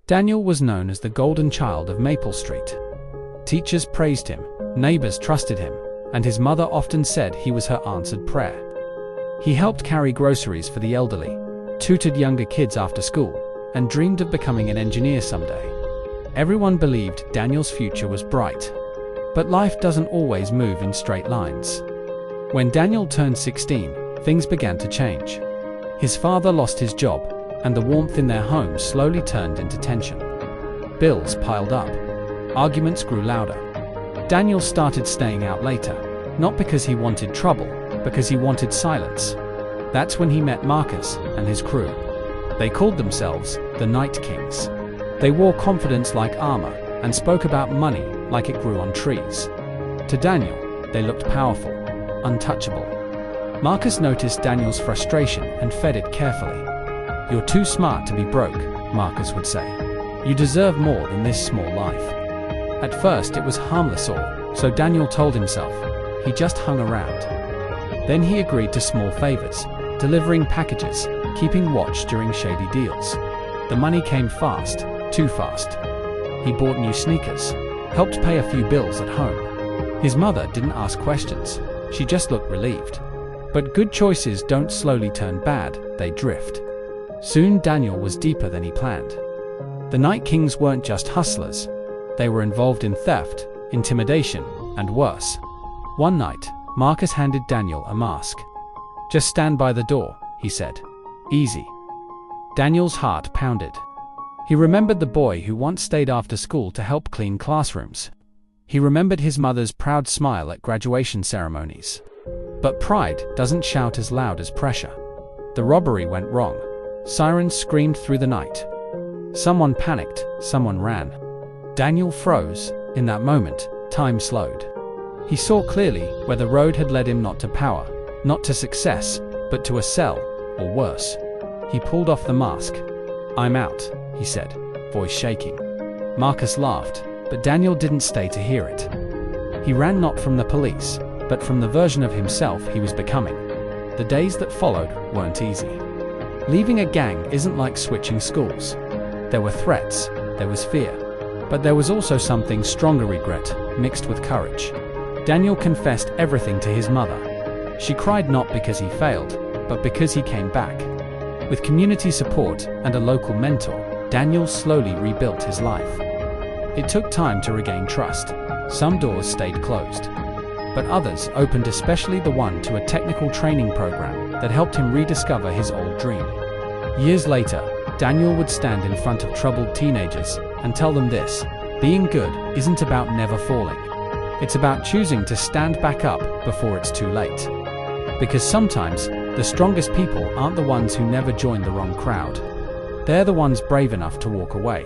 Daniel was known as the golden child of Maple Street. Teachers praised him, neighbors trusted him, and his mother often said he was her answered prayer. He helped carry groceries for the elderly, tutored younger kids after school, and dreamed of becoming an engineer someday. Everyone believed Daniel's future was bright. But life doesn't always move in straight lines. When Daniel turned 16, things began to change. His father lost his job, and the warmth in their home slowly turned into tension. Bills piled up. Arguments grew louder. Daniel started staying out later, not because he wanted trouble, because he wanted silence. That's when he met Marcus and his crew. They called themselves the Night Kings. They wore confidence like armor and spoke about money like it grew on trees. To Daniel, they looked powerful, untouchable. Marcus noticed Daniel's frustration and fed it carefully. "You're too smart to be broke," Marcus would say. "You deserve more than this small life." At first it was harmless all, so Daniel told himself. He just hung around. Then he agreed to small favors, delivering packages, keeping watch during shady deals. The money came fast, too fast. He bought new sneakers, helped pay a few bills at home. His mother didn't ask questions, she just looked relieved. But good choices don't slowly turn bad, they drift. Soon Daniel was deeper than he planned. The Night Kings weren't just hustlers. They were involved in theft, intimidation, and worse. One night, Marcus handed Daniel a mask. "Just stand by the door," he said. "Easy." Daniel's heart pounded. He remembered the boy who once stayed after school to help clean classrooms. He remembered his mother's proud smile at graduation ceremonies. But pride doesn't shout as loud as pressure. The robbery went wrong. Sirens screamed through the night. Someone panicked, someone ran. Daniel froze. In that moment, time slowed. He saw clearly where the road had led him, not to power, not to success, but to a cell, or worse. He pulled off the mask. "I'm out," he said, voice shaking. Marcus laughed, but Daniel didn't stay to hear it. He ran not from the police, but from the version of himself he was becoming. The days that followed weren't easy. Leaving a gang isn't like switching schools. There were threats, there was fear, but there was also something stronger, regret, mixed with courage. Daniel confessed everything to his mother. She cried not because he failed, but because he came back. With community support and a local mentor, Daniel slowly rebuilt his life. It took time to regain trust. Some doors stayed closed, but others opened, especially the one to a technical training program that helped him rediscover his old dream. Years later, Daniel would stand in front of troubled teenagers and tell them this: being good isn't about never falling. It's about choosing to stand back up before it's too late. Because sometimes, the strongest people aren't the ones who never join the wrong crowd. They're the ones brave enough to walk away.